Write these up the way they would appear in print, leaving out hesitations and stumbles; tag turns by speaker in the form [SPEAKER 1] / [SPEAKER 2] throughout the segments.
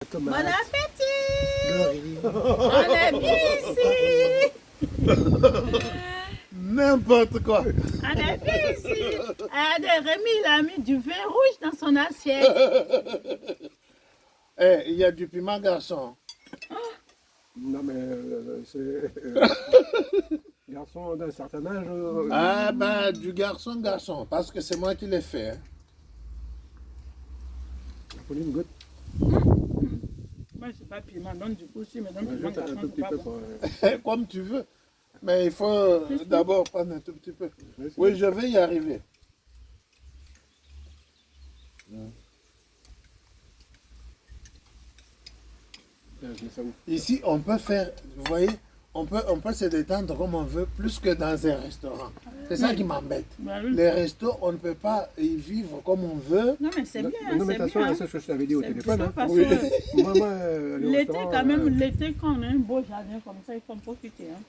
[SPEAKER 1] Bon
[SPEAKER 2] Tomate,
[SPEAKER 1] appétit!
[SPEAKER 2] gorille.
[SPEAKER 1] On est bien ici!
[SPEAKER 3] N'importe quoi.
[SPEAKER 1] On est bien ici! Rémi, il a mis du vin rouge dans son assiette.
[SPEAKER 3] Eh, il y a du piment, garçon.
[SPEAKER 2] Non mais c'est garçon d'un certain âge.
[SPEAKER 3] Ah, bah, du garçon, parce que c'est moi qui l'ai fait. Hein.
[SPEAKER 2] Pauline, goûte.
[SPEAKER 1] Moi, je ne sais pas piment, donc du coup, si me donne
[SPEAKER 2] Ouais,
[SPEAKER 1] piment,
[SPEAKER 2] juste un
[SPEAKER 1] garçon,
[SPEAKER 2] tout
[SPEAKER 1] c'est
[SPEAKER 2] petit
[SPEAKER 1] pas
[SPEAKER 2] peu
[SPEAKER 1] bon.
[SPEAKER 2] pour.
[SPEAKER 3] Comme tu veux. Mais il faut d'abord prendre un tout petit peu. Oui, je vais y arriver.
[SPEAKER 2] Je mets ça où?
[SPEAKER 3] Ici, on peut faire, vous voyez, on peut se détendre comme on veut, plus que dans un restaurant. C'est ça qui m'embête.
[SPEAKER 1] Bah oui.
[SPEAKER 3] Les restos, on ne peut pas y vivre comme on veut.
[SPEAKER 1] Non, mais c'est bien,
[SPEAKER 2] Non mais
[SPEAKER 1] c'est
[SPEAKER 2] attention,
[SPEAKER 1] bien.
[SPEAKER 2] c'est ce que je t'avais dit au
[SPEAKER 1] C'est
[SPEAKER 2] téléphone.
[SPEAKER 1] de
[SPEAKER 2] Hein.
[SPEAKER 1] toute façon,
[SPEAKER 3] Oui.
[SPEAKER 2] Moi,
[SPEAKER 1] l'été, quand même, l'été, quand on a un beau jardin comme ça, il faut en profiter. Hein.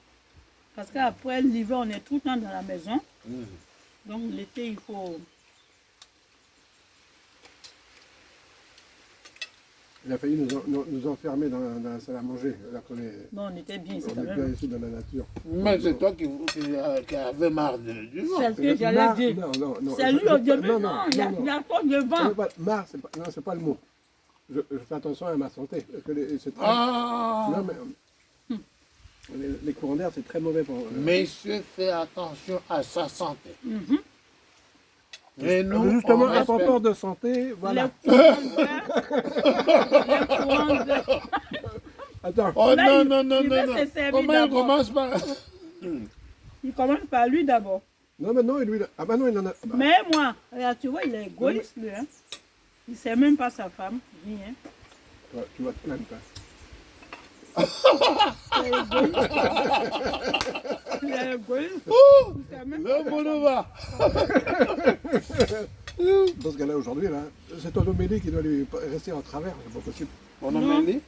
[SPEAKER 1] Parce qu'après l'hiver, on est tout le temps dans la maison. Donc l'été, il faut...
[SPEAKER 2] il a failli nous enfermer dans la salle à manger. Alors qu'on est,
[SPEAKER 1] Non, on était bien ici
[SPEAKER 2] on
[SPEAKER 1] quand
[SPEAKER 2] est bien
[SPEAKER 1] même.
[SPEAKER 2] ici dans la nature.
[SPEAKER 3] Mais c'est toi qui avais marre du vent.
[SPEAKER 1] C'est ce que j'allais dire.
[SPEAKER 2] Non.
[SPEAKER 1] C'est lui au début,
[SPEAKER 2] Non,
[SPEAKER 1] non, il y a trop de vent.
[SPEAKER 2] Marre, c'est pas le mot. Je fais attention à ma santé. Parce que c'est très...
[SPEAKER 3] Ah!
[SPEAKER 2] Non, mais les courants d'air, c'est très mauvais pour...
[SPEAKER 3] Monsieur fait attention à sa santé.
[SPEAKER 1] Mhm.
[SPEAKER 3] Et nous,
[SPEAKER 2] Justement,
[SPEAKER 3] on
[SPEAKER 2] à
[SPEAKER 3] respecte.
[SPEAKER 2] rapport de santé, voilà.
[SPEAKER 1] Les courants d'air.
[SPEAKER 2] Attends,
[SPEAKER 3] Oh
[SPEAKER 1] Là,
[SPEAKER 3] non, non,
[SPEAKER 1] il
[SPEAKER 3] non,
[SPEAKER 1] veut
[SPEAKER 3] non.
[SPEAKER 1] se servir
[SPEAKER 3] Comment il
[SPEAKER 1] d'abord.
[SPEAKER 3] commence par...
[SPEAKER 1] Il commence par lui d'abord.
[SPEAKER 2] non, mais non, lui, ah bah non, il en a... bah,
[SPEAKER 1] Mais moi, regarde, tu vois, il est égoïste, lui. Hein. Il ne sait même pas sa femme. Rien.
[SPEAKER 2] tu vas te plaindre, toi.
[SPEAKER 1] Il est égoïste. Il est égoïste.
[SPEAKER 3] Ouh,
[SPEAKER 1] Il sait même
[SPEAKER 3] le boulevard.
[SPEAKER 2] Dans ce cas-là, aujourd'hui, là, c'est ton homélie qui doit lui rester en travers, c'est pas possible.
[SPEAKER 3] On a dit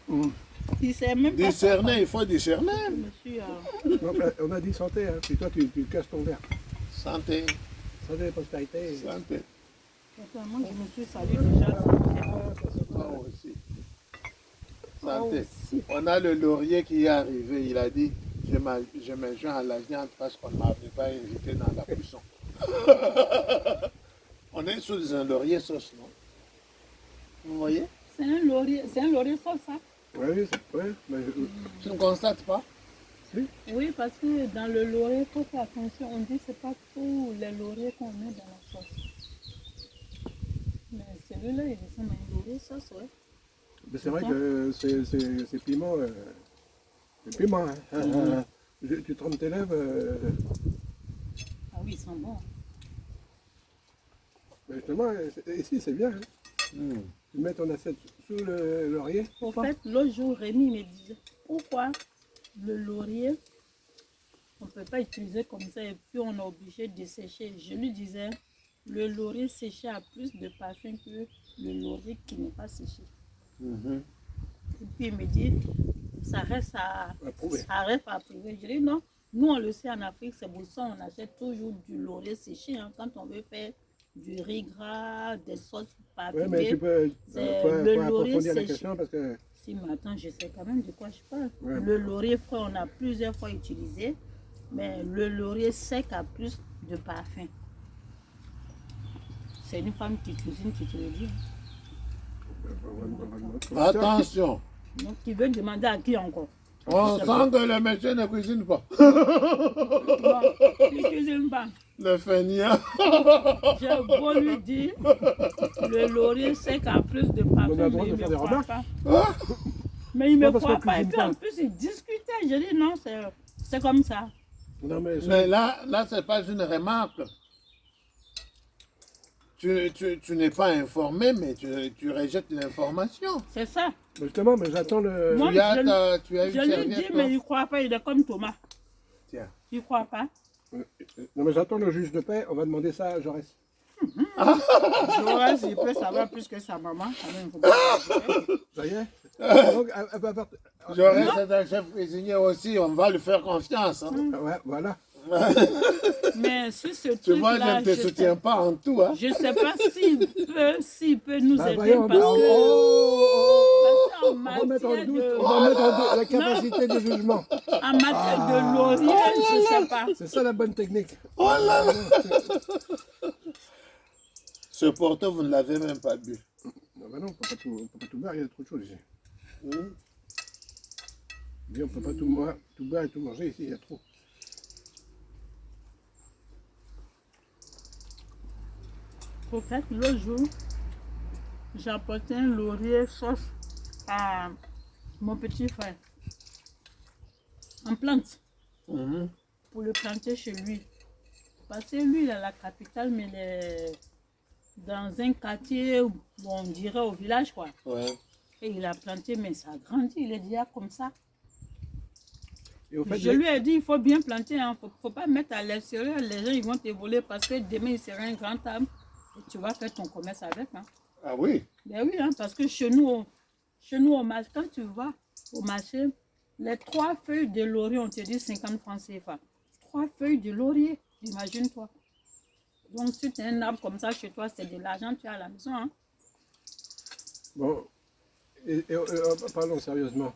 [SPEAKER 1] Il sait même pas.
[SPEAKER 3] discerner, il faut discerner.
[SPEAKER 1] Monsieur,
[SPEAKER 2] Donc, on a dit santé, hein, puis toi, tu casses ton verre.
[SPEAKER 3] Santé,
[SPEAKER 2] Santé, prospérité.
[SPEAKER 3] santé.
[SPEAKER 1] attends, moi, je me suis salué déjà.
[SPEAKER 3] Moi aussi. Santé.
[SPEAKER 1] aussi.
[SPEAKER 3] On a le laurier qui est arrivé, il a dit, je me joins à la viande parce qu'on ne m'avait pas invité dans la cuisson. On est sous un laurier sauce, non? Vous voyez?
[SPEAKER 1] C'est un laurier sauce, ça.
[SPEAKER 2] Oui, mais
[SPEAKER 3] Tu ne constates pas?
[SPEAKER 1] Oui, parce que dans le laurier, il faut faire attention. On dit que ce n'est pas tous les lauriers qu'on met dans la sauce. Mais celui-là, il ressemble à un laurier sauce, ouais.
[SPEAKER 2] mais c'est vrai que c'est piment. C'est piment, hein. Tu trempes tes lèvres.
[SPEAKER 1] Ah oui, ils sont bons.
[SPEAKER 2] Mais justement, ici, c'est bien. Hein. Tu mets ton assiette sous le laurier.
[SPEAKER 1] Au fait, l'autre jour, Rémi me disait pourquoi le laurier, on ne peut pas utiliser comme ça et puis on est obligé de sécher. Je lui disais, le laurier séché a plus de parfum que le laurier qui n'est pas séché. Et puis il me dit, ça reste à prouver. Je dis non, nous on le sait en Afrique, c'est pour ça qu'on achète toujours du laurier séché hein, quand on veut faire du riz gras, des sauces
[SPEAKER 2] Oui, mais tu
[SPEAKER 1] parfumées.
[SPEAKER 2] peux
[SPEAKER 1] C'est
[SPEAKER 2] faut
[SPEAKER 1] le laurier
[SPEAKER 2] approfondir la
[SPEAKER 1] séché.
[SPEAKER 2] question parce que...
[SPEAKER 1] Si, mais attends, je sais quand même de quoi je parle.
[SPEAKER 2] Ouais.
[SPEAKER 1] Le laurier frais, on a plusieurs fois utilisé, mais le laurier sec a plus de parfum. C'est une femme qui cuisine qui te le dit.
[SPEAKER 3] Attention,
[SPEAKER 1] Donc, tu veux demander à qui encore?
[SPEAKER 3] on sent que le monsieur ne cuisine pas.
[SPEAKER 1] Non, il ne cuisine pas.
[SPEAKER 3] Le feignant.
[SPEAKER 1] J'ai beau lui dire, le laurier sec a plus de parfum,
[SPEAKER 2] On a le droit
[SPEAKER 1] mais
[SPEAKER 2] de
[SPEAKER 1] il
[SPEAKER 2] faire
[SPEAKER 1] ne
[SPEAKER 2] des
[SPEAKER 1] me croit
[SPEAKER 2] remarques.
[SPEAKER 1] pas. Mais il ne
[SPEAKER 2] Pas
[SPEAKER 1] me
[SPEAKER 2] parce
[SPEAKER 1] croit
[SPEAKER 2] qu'on
[SPEAKER 1] pas. Et
[SPEAKER 2] cuisine
[SPEAKER 1] puis en
[SPEAKER 2] pas.
[SPEAKER 1] plus, il discutait. Je dis non, c'est comme ça.
[SPEAKER 2] Non, mais
[SPEAKER 3] Mais là c'est pas une remarque. Tu n'es pas informé, mais tu rejettes l'information.
[SPEAKER 1] C'est ça.
[SPEAKER 2] justement, mais j'attends le...
[SPEAKER 1] Moi,
[SPEAKER 3] Tu as
[SPEAKER 1] je
[SPEAKER 3] une
[SPEAKER 1] lui
[SPEAKER 3] serviette,
[SPEAKER 1] dis,
[SPEAKER 3] toi?
[SPEAKER 1] mais il ne croit pas, il est comme Thomas.
[SPEAKER 3] Tiens.
[SPEAKER 1] Il ne croit pas.
[SPEAKER 2] Non, mais j'attends le juge de paix, on va demander ça à Jaurès.
[SPEAKER 1] Joël, il peut savoir plus que sa maman. Quand même, faut pas-
[SPEAKER 2] Ça y est Donc, elle va faire...
[SPEAKER 3] J'aurais c'est un chef cuisinier aussi, on va lui faire confiance. Hein.
[SPEAKER 2] Ouais, voilà.
[SPEAKER 1] Mais si ce
[SPEAKER 3] Tu vois,
[SPEAKER 1] truc-là,
[SPEAKER 3] je ne te soutiens pas en tout. Hein.
[SPEAKER 1] je ne sais pas s'il peut nous
[SPEAKER 2] Bah,
[SPEAKER 1] aider
[SPEAKER 2] voyons,
[SPEAKER 1] parce
[SPEAKER 2] bah,
[SPEAKER 1] que...
[SPEAKER 2] oh,
[SPEAKER 1] Parce qu'en
[SPEAKER 2] remettre en doute,
[SPEAKER 1] de-
[SPEAKER 2] on va remettre en doute la capacité de jugement.
[SPEAKER 1] En matière de laurier, je ne sais pas.
[SPEAKER 2] C'est ça la bonne technique.
[SPEAKER 3] Oh là là. Ce porto, vous ne l'avez même pas bu.
[SPEAKER 2] Non, bah non, on ne peut pas tout boire, il y a trop de choses ici.
[SPEAKER 3] Hmm.
[SPEAKER 2] Mais on ne peut pas tout boire et tout manger ici, il y a trop.
[SPEAKER 1] Au fait, l'autre jour, j'ai apporté un laurier sauce à mon petit frère. En plante,
[SPEAKER 3] Mhm.
[SPEAKER 1] pour le planter chez lui. Parce que lui, il est à la capitale, mais il est dans un quartier, où on dirait au village, quoi.
[SPEAKER 3] Ouais.
[SPEAKER 1] Et il a planté, mais ça a grandi, il est déjà comme ça.
[SPEAKER 2] Et au fait,
[SPEAKER 1] Je lui ai dit, il faut bien planter, hein. Faut pas mettre à l'extérieur, les gens ils vont te voler parce que demain il sera un grand arbre et tu vas faire ton commerce avec. Hein.
[SPEAKER 3] Ah oui.
[SPEAKER 1] Ben oui, hein, parce que chez nous au marché, quand tu vas au marché, les 3 feuilles de laurier, on te dit 50 francs CFA. 3 feuilles de laurier, imagine-toi. Donc si tu as un arbre comme ça chez toi, c'est de l'argent tu as à la maison. Hein.
[SPEAKER 2] bon, parlons sérieusement.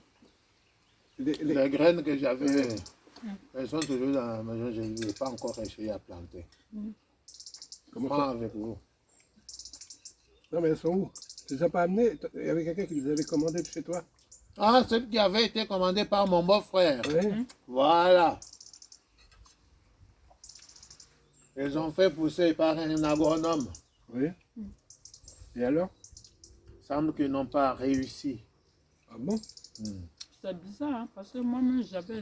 [SPEAKER 3] Les graines que j'avais, elles sont toujours dans la maison, je n'ai pas encore réussi à planter.
[SPEAKER 2] Comment
[SPEAKER 3] Franc
[SPEAKER 2] ça?
[SPEAKER 3] avec vous.
[SPEAKER 2] Non, mais elles sont où? Tu les as pas amenées? Il y avait quelqu'un qui les avait commandées de chez toi?
[SPEAKER 3] Ah, celle qui avait été commandée par mon beau-frère.
[SPEAKER 2] Oui.
[SPEAKER 3] Voilà. Ils ont fait pousser par un agronome.
[SPEAKER 2] Oui. Et alors?
[SPEAKER 3] Semble qu'ils n'ont pas réussi.
[SPEAKER 2] Ah bon?
[SPEAKER 1] C'est bizarre, hein, parce que moi-même j'avais...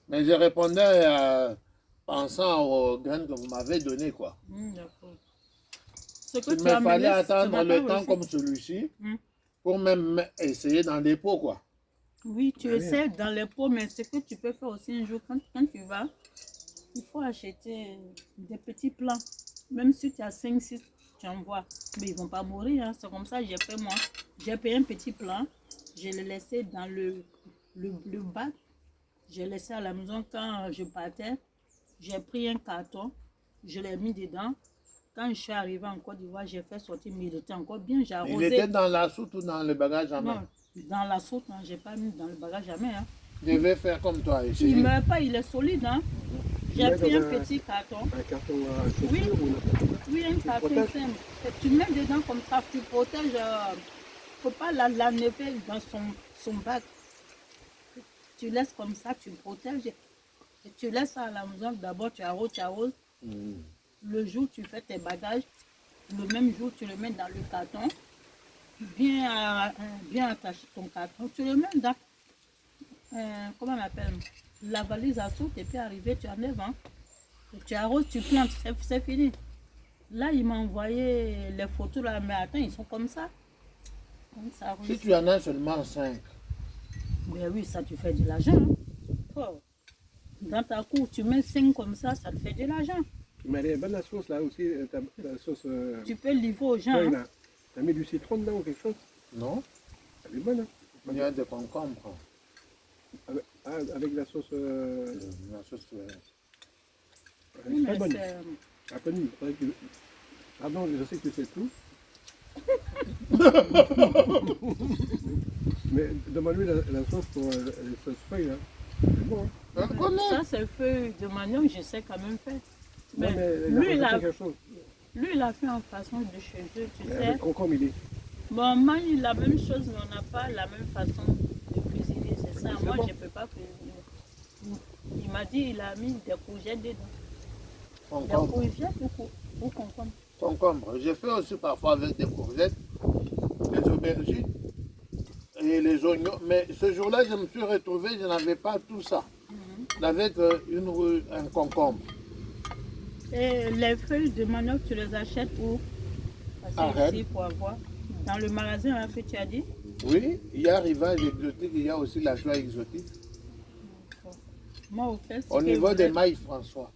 [SPEAKER 3] Mais je répondais pensant aux graines que vous m'avez données, quoi.
[SPEAKER 1] D'accord. Ce que
[SPEAKER 3] Il
[SPEAKER 1] tu
[SPEAKER 3] me
[SPEAKER 1] as
[SPEAKER 3] fallait
[SPEAKER 1] amené, ça
[SPEAKER 3] attendre
[SPEAKER 1] n'a
[SPEAKER 3] le
[SPEAKER 1] pas
[SPEAKER 3] temps
[SPEAKER 1] réussi.
[SPEAKER 3] comme celui-ci
[SPEAKER 1] Mm.
[SPEAKER 3] pour même essayer dans des pots, quoi.
[SPEAKER 1] Oui, tu
[SPEAKER 2] Ah oui.
[SPEAKER 1] essaies dans les pots, mais ce que tu peux faire aussi un jour, quand tu vas, il faut acheter des petits plants. Même si tu as 5, 6, tu envoies. Mais ils ne vont pas mourir. Hein. C'est comme ça que j'ai fait moi. J'ai payé un petit plant. Je l'ai laissé dans le bac. J'ai laissé à la maison quand je partais. J'ai pris un carton. Je l'ai mis dedans. Quand je suis arrivée en Côte d'Ivoire, j'ai fait sortir, mais il était encore bien. J'ai
[SPEAKER 3] Il
[SPEAKER 1] arrosé.
[SPEAKER 3] était dans la soute ou dans le bagage à main.
[SPEAKER 1] Non, dans la soupe, je n'ai pas mis dans le bagage jamais. Hein.
[SPEAKER 3] Je vais faire comme toi,
[SPEAKER 1] Il
[SPEAKER 3] essayer.
[SPEAKER 1] ne meurt pas, il est solide. Hein. J'ai
[SPEAKER 2] mets
[SPEAKER 1] pris
[SPEAKER 2] dans
[SPEAKER 1] un petit carton.
[SPEAKER 2] Un carton à chaussures
[SPEAKER 1] Oui.
[SPEAKER 2] ou n'importe quoi?
[SPEAKER 1] Oui, un carton
[SPEAKER 2] protèges?
[SPEAKER 1] simple. Et tu mets dedans comme ça, tu protèges. Il ne faut pas l'enlever dans son bac. Tu laisses comme ça, tu protèges. Et tu laisses ça à la maison. D'abord, tu arroses. Le jour, tu fais tes bagages. Le même jour, tu le mets dans le carton. Bien attaché ton carton. Tu le mets dans, comment on appelle, la valise à soupe. Et puis arrivé, tu enlèves. Hein. Et tu arroses, tu plantes. C'est fini. Là, il m'a envoyé les photos là, mais attends, ils sont comme ça. Donc, ça
[SPEAKER 3] Si tu en as seulement 5,
[SPEAKER 1] mais oui, ça, tu fais de l'argent. Hein. Oh. Dans ta cour, tu mets 5 comme ça te fait de l'argent.
[SPEAKER 2] Mais elle est bonne la sauce là aussi, la sauce
[SPEAKER 1] Tu peux livrer aux gens.
[SPEAKER 2] feuille,
[SPEAKER 1] Hein.
[SPEAKER 2] là. T'as mis du citron dedans ou quelque chose?
[SPEAKER 3] non?
[SPEAKER 2] Elle est bonne, hein?
[SPEAKER 3] Il y a des concombres.
[SPEAKER 2] Avec la sauce...
[SPEAKER 3] La sauce,
[SPEAKER 2] elle est
[SPEAKER 1] Oui,
[SPEAKER 2] très
[SPEAKER 1] mais
[SPEAKER 2] bonne.
[SPEAKER 1] c'est-
[SPEAKER 2] Anthony, pardon, je sais que tu sais tout. Mais demande-lui la sauce pour les sauces feuilles, là. C'est bon, hein?
[SPEAKER 3] Je connais.
[SPEAKER 1] ça, c'est feuille de manioc, je sais quand même faire. Mais,
[SPEAKER 2] Non, mais
[SPEAKER 1] lui, il a,
[SPEAKER 2] quelque chose.
[SPEAKER 1] lui, il a fait en façon de chez eux, tu
[SPEAKER 2] Mais
[SPEAKER 1] sais.
[SPEAKER 2] avec concombre, il est.
[SPEAKER 1] Bon, moi, il a la même chose, mais on n'a pas la même façon de cuisiner, c'est ça.
[SPEAKER 2] C'est
[SPEAKER 1] Moi,
[SPEAKER 2] bon.
[SPEAKER 1] je ne peux pas cuisiner. Il m'a dit il a mis des courgettes dedans. Des
[SPEAKER 3] Concombre.
[SPEAKER 1] courgettes ou concombre.
[SPEAKER 3] Concombre. Je fais aussi parfois avec des courgettes, des aubergines et les oignons. Mais ce jour-là, je me suis retrouvé, je n'avais pas tout ça. Avec un concombre.
[SPEAKER 1] Et les feuilles de manioc, tu les achètes où? Parce
[SPEAKER 3] Arrête.
[SPEAKER 1] que ici, pour avoir. Dans le magasin là, que tu as dit.
[SPEAKER 3] Oui, il y a rivage exotique, il y a aussi la joie exotique.
[SPEAKER 1] Moi, au fait,
[SPEAKER 3] Au
[SPEAKER 1] que
[SPEAKER 3] niveau
[SPEAKER 1] vous
[SPEAKER 3] des
[SPEAKER 1] êtes-
[SPEAKER 3] mailles François.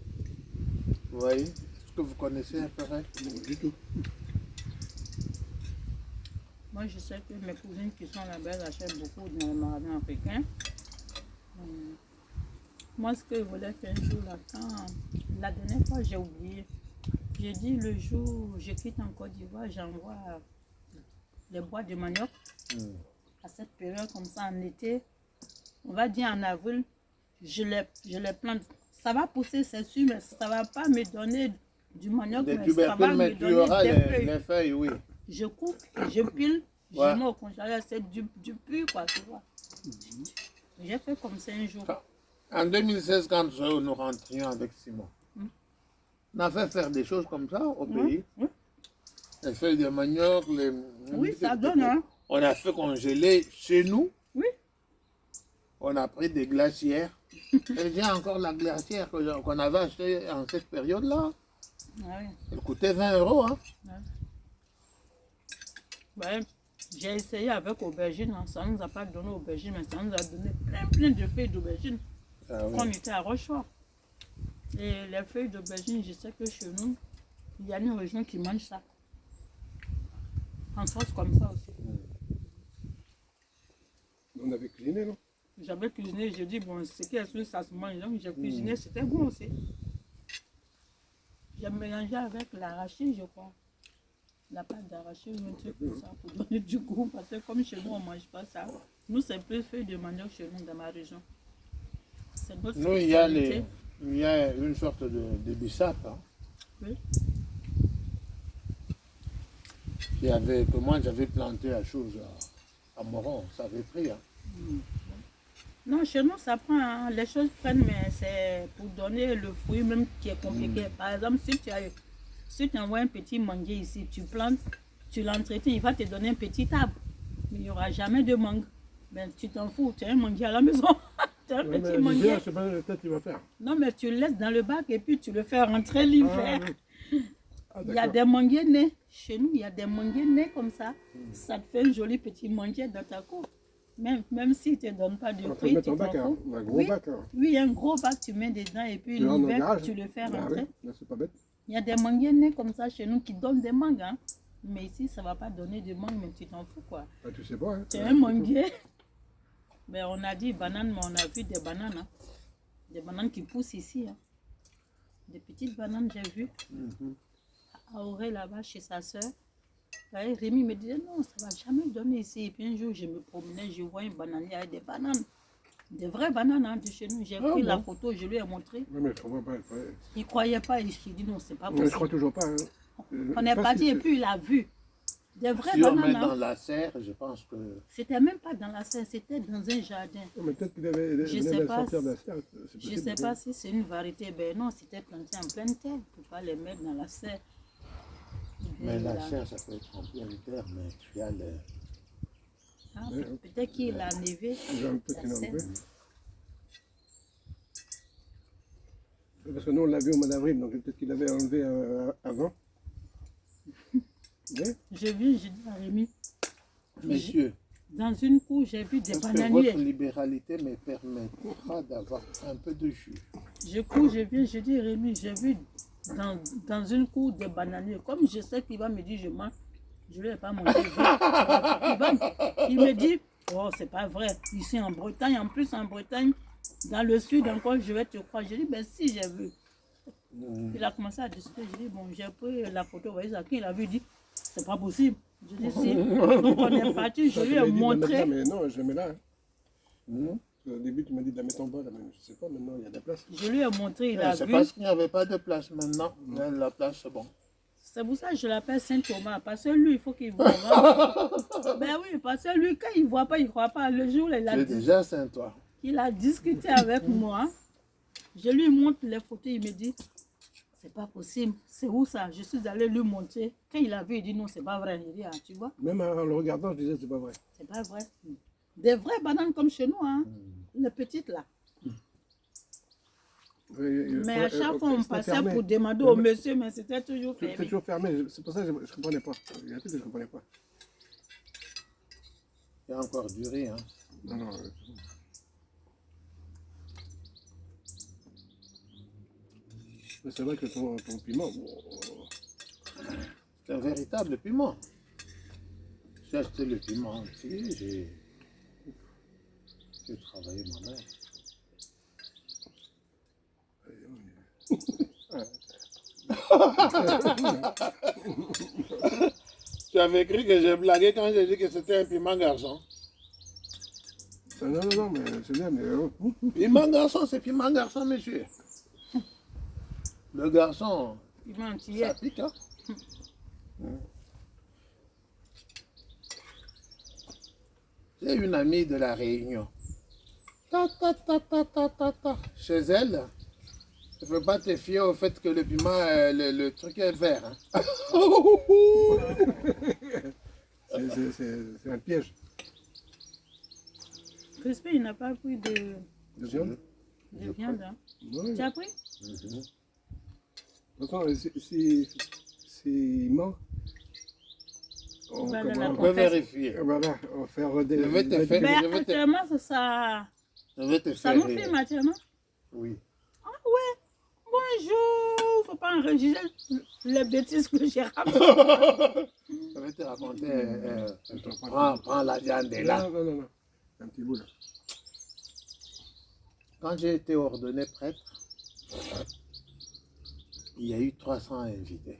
[SPEAKER 3] Vous voyez? Est-ce que vous connaissez un peu? Hein?
[SPEAKER 2] Non, du tout.
[SPEAKER 1] Moi, je sais que mes cousines qui sont là-bas, elles achètent beaucoup dans le magasin africain. Moi, ce que je voulais faire un jour, là, la dernière fois, j'ai oublié. J'ai dit le jour où je quitte en Côte d'Ivoire, j'envoie les bois de manioc. à cette période comme ça en été, on va dire en avril, je les plante. Ça va pousser, c'est sûr, mais ça ne va pas me donner du manioc,
[SPEAKER 3] Des
[SPEAKER 1] mais ça va
[SPEAKER 3] tubercules,
[SPEAKER 1] me
[SPEAKER 3] mais tu
[SPEAKER 1] donner
[SPEAKER 3] auras
[SPEAKER 1] des feuilles.
[SPEAKER 3] les feuilles, oui.
[SPEAKER 1] Je coupe, je pile,
[SPEAKER 3] Ouais.
[SPEAKER 1] je mets au congélateur, c'est du pur, quoi, tu vois. J'ai fait comme ça un jour.
[SPEAKER 3] En 2016, quand nous rentrions avec Simon, on a fait faire des choses comme ça au pays.
[SPEAKER 1] Oui.
[SPEAKER 3] Les feuilles de manioc, les...
[SPEAKER 1] Oui, ça donne, hein.
[SPEAKER 3] On a fait congeler chez nous.
[SPEAKER 1] Oui.
[SPEAKER 3] On a pris des glacières. Et j'ai encore la glacière qu'on avait achetée en cette période-là.
[SPEAKER 1] Ah oui.
[SPEAKER 3] Elle coûtait 20 €. Hein.
[SPEAKER 1] Ouais, j'ai essayé avec aubergine, hein. Ça ne nous a pas donné aubergine, mais ça nous a donné plein de feuilles d'aubergine
[SPEAKER 3] Ah oui.
[SPEAKER 1] quand on était à Rochefort. Et les feuilles d'aubergine, je sais que chez nous, il y a une région qui mange ça. En sauce comme ça aussi.
[SPEAKER 2] On avait cuisiné, non?
[SPEAKER 1] J'avais cuisiné, j'ai dit, bon, c'est qu'est-ce que ça se mange, donc j'ai cuisiné, c'était bon aussi. J'ai mélangé avec l'arachide, je crois. La pâte d'arachide ou un truc comme ça pour donner du goût, parce que comme chez nous, on ne mange pas ça. Nous, c'est plus feuilles de manioc chez nous, dans ma région. C'est notre
[SPEAKER 3] Nous,
[SPEAKER 1] spécialité.
[SPEAKER 3] il y a une sorte de bissap. Hein,
[SPEAKER 1] Oui.
[SPEAKER 3] que moi, j'avais planté à chose à Moron. Ça avait pris. Hein.
[SPEAKER 1] Non, chez nous, ça prend, hein. Les choses prennent, mais c'est pour donner le fruit même qui est compliqué. Par exemple, si tu envoies un petit manguier ici, tu plantes, tu l'entretiens, il va te donner un petit arbre. Mais il n'y aura jamais de mangue. Ben, tu t'en fous, tu as un manguier à la maison. Tu as un
[SPEAKER 2] Ouais,
[SPEAKER 1] petit
[SPEAKER 2] mais
[SPEAKER 1] manguier.
[SPEAKER 2] l'hiver, c'est pas peut-être qu'il va faire.
[SPEAKER 1] Non, mais tu le laisses dans le bac et puis tu le fais rentrer l'hiver.
[SPEAKER 2] Ah,
[SPEAKER 1] Il y a
[SPEAKER 2] d'accord.
[SPEAKER 1] des manguiers nés. Chez nous, il y a des manguiers nés comme ça. Ça te fait un joli petit manguier dans ta cour. Même s'il ne te donne pas de
[SPEAKER 2] On peut
[SPEAKER 1] fruits,
[SPEAKER 2] mettre
[SPEAKER 1] tu
[SPEAKER 2] en
[SPEAKER 1] t'en
[SPEAKER 2] bac, hein.
[SPEAKER 1] fous.
[SPEAKER 2] Un gros
[SPEAKER 1] Oui.
[SPEAKER 2] bac. Hein.
[SPEAKER 1] Oui, un gros bac, tu mets dedans et puis
[SPEAKER 2] Tu l'as en
[SPEAKER 1] l'hiver,
[SPEAKER 2] garage.
[SPEAKER 1] tu le fais
[SPEAKER 2] Bah
[SPEAKER 1] rentrer.
[SPEAKER 2] oui, là, c'est pas bête.
[SPEAKER 1] Il y a des manguiers nés comme ça chez nous qui donnent des mangues. Hein. Mais ici, ça ne va pas donner de mangue, mais tu t'en fous quoi.
[SPEAKER 2] Ah, tu sais pas, hein.
[SPEAKER 1] C'est un manguier. Ben, on a dit banane, mais on a vu des bananes. Hein. Des bananes qui poussent ici. Hein. Des petites bananes, j'ai vu. À Auré, là-bas, chez sa soeur. Rémi me disait non, ça ne va jamais donner ici. Et puis un jour, je me promenais, je vois un bananier avec des bananes. Des vraies bananes hein, de chez nous. J'ai pris la photo, je lui ai montré.
[SPEAKER 2] Oui, mais je comprends pas.
[SPEAKER 1] Il ne croyait pas. Il s'est dit non, c'est pas
[SPEAKER 2] Mais je
[SPEAKER 1] possible.
[SPEAKER 2] crois toujours pas. Hein.
[SPEAKER 1] On est parti et puis il a vu. Des vraies
[SPEAKER 3] Si on met
[SPEAKER 1] bananes.
[SPEAKER 3] dans
[SPEAKER 1] Hein.
[SPEAKER 3] la serre, je pense que...
[SPEAKER 1] C'était même pas dans la serre, c'était dans un jardin.
[SPEAKER 2] Non, mais peut-être qu'il avait
[SPEAKER 1] Je
[SPEAKER 2] il
[SPEAKER 1] sais
[SPEAKER 2] allait
[SPEAKER 1] pas
[SPEAKER 2] sortir
[SPEAKER 1] si-
[SPEAKER 2] de la serre. c'est
[SPEAKER 1] Je ne
[SPEAKER 2] possible.
[SPEAKER 1] sais pas si c'est une variété. Ben non, c'était planté en pleine terre. On ne peut pas les mettre dans la serre.
[SPEAKER 3] Mais
[SPEAKER 1] Et
[SPEAKER 3] la
[SPEAKER 1] là-
[SPEAKER 3] serre, ça peut être en pleine terre, mais tu as le...
[SPEAKER 1] Ah,
[SPEAKER 2] Ouais.
[SPEAKER 1] peut-être qu'il a nevé.
[SPEAKER 2] Il va peut-être qu'il en
[SPEAKER 1] La serre.
[SPEAKER 2] veut. Parce que nous, on l'a vu au mois d'avril, donc peut-être qu'il avait enlevé avant. Oui.
[SPEAKER 1] Je viens, je dis à Rémi,
[SPEAKER 3] Messieurs,
[SPEAKER 1] dans une cour, j'ai vu des
[SPEAKER 3] est-ce que
[SPEAKER 1] bananiers.
[SPEAKER 3] votre libéralité me permettra d'avoir un peu de jus?
[SPEAKER 1] Je cours, je viens, je dis Rémi, j'ai vu dans une cour des bananiers. Comme je sais qu'il va me dire, je mange, je ne lui ai pas mangé. Il me dit, oh, c'est pas vrai. Ici en Bretagne, en plus en Bretagne, dans le sud encore, je vais te croire. Je dis, ben si, j'ai vu. Il a commencé à discuter. Je dis, bon, j'ai pris la photo, vous voyez ça, il a vu, il dit, c'est pas possible. Je dis, si. Donc on est parti, je lui ai montré.
[SPEAKER 2] Mais non, je la mets là. Hein. Au début, tu m'as dit de la mettre en bas, là, mais je sais pas, maintenant, il y a de la place.
[SPEAKER 1] Je lui ai montré, il a
[SPEAKER 3] C'est
[SPEAKER 1] vu.
[SPEAKER 3] parce qu'il n'y avait pas de place maintenant. Là, la place, c'est bon.
[SPEAKER 1] C'est pour ça que je l'appelle Saint Thomas, parce que lui, il faut qu'il voit. Ben oui, parce que lui, quand il ne voit pas, il ne croit pas. Le jour où
[SPEAKER 3] C'est déjà saint, toi.
[SPEAKER 1] il a discuté avec moi, je lui montre les photos, il me dit, c'est pas possible, c'est où ça? Je suis allé lui montrer. Quand il a vu, il dit non, c'est pas vrai. Il dit, ah, tu vois,
[SPEAKER 2] Même en le regardant, je disais, c'est pas vrai.
[SPEAKER 1] c'est pas vrai. Des vraies bananes comme chez nous, hein, les petites là. Mais à chaque fois, on passait pour demander au monsieur, mais c'était toujours
[SPEAKER 2] C'est
[SPEAKER 1] fermé.
[SPEAKER 2] toujours fermé, c'est pour ça que je ne comprenais pas. Il y a un truc que je ne comprenais pas.
[SPEAKER 3] Il y a encore du riz. Hein.
[SPEAKER 2] Non, non. Mais c'est vrai que ton piment,
[SPEAKER 3] C'est un véritable piment. J'ai acheté le piment entier, j'ai travaillé moi-même. Tu avais cru que j'ai blagué quand j'ai dit que c'était un piment garçon.
[SPEAKER 2] Non, mais c'est bien. Mais,
[SPEAKER 3] Piment garçon, c'est piment garçon, monsieur. Le garçon,
[SPEAKER 1] Piment
[SPEAKER 3] ça
[SPEAKER 1] entier.
[SPEAKER 3] pique, hein? J'ai une amie de la Réunion. Chez elle, il ne faut pas te fier au fait que le piment, le truc est vert. Hein.
[SPEAKER 2] c'est un piège.
[SPEAKER 1] Crispy, il n'a pas pris de
[SPEAKER 2] De viande.
[SPEAKER 1] viande. Hein.
[SPEAKER 2] Oui.
[SPEAKER 1] Tu as pris?
[SPEAKER 2] Attends, si ment,
[SPEAKER 1] Voilà,
[SPEAKER 3] On peut vérifier.
[SPEAKER 2] voilà, on va faire des.
[SPEAKER 3] Je vais te faire.
[SPEAKER 1] Mais
[SPEAKER 3] je vais te-
[SPEAKER 1] actuellement, c'est ça.
[SPEAKER 3] Je vais te
[SPEAKER 1] Ça
[SPEAKER 3] faire
[SPEAKER 1] me
[SPEAKER 3] rire.
[SPEAKER 1] filme actuellement.
[SPEAKER 3] Oui.
[SPEAKER 1] Ah ouais. Bonjour. Faut pas enregistrer les bêtises que j'ai ramenées.
[SPEAKER 3] Je vais te raconter. Prends la viande et là.
[SPEAKER 2] Non. Un petit bout là.
[SPEAKER 3] Quand j'ai été ordonné prêtre, il y a eu 300 invités.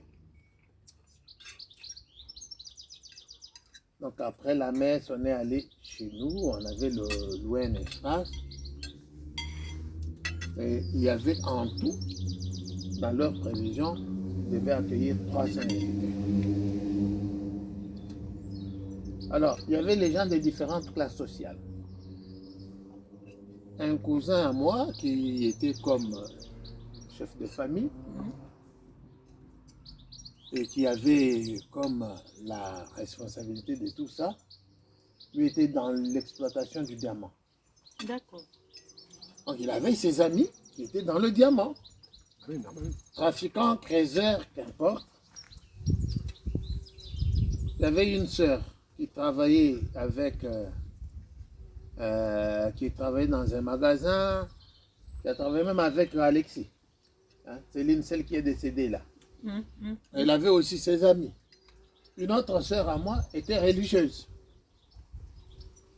[SPEAKER 3] Donc après la messe, on est allé chez nous, on avait loué un espace. Et il y avait en tout, dans leur prévision, ils devaient accueillir 300 invités. Alors, il y avait les gens des différentes classes sociales. Un cousin à moi qui était comme chef de famille et qui avait comme la responsabilité de tout ça, lui était dans l'exploitation du diamant.
[SPEAKER 1] D'accord.
[SPEAKER 3] Donc il avait ses amis qui étaient dans le diamant.
[SPEAKER 2] Oui, normal.
[SPEAKER 3] Trafiquants, créateurs, qu'importe. Il avait une sœur qui travaillait qui travaillait dans un magasin, qui a travaillé même avec Alexis. Hein, Céline, celle qui est décédée là. Elle avait aussi ses amis. Une autre sœur à moi était religieuse.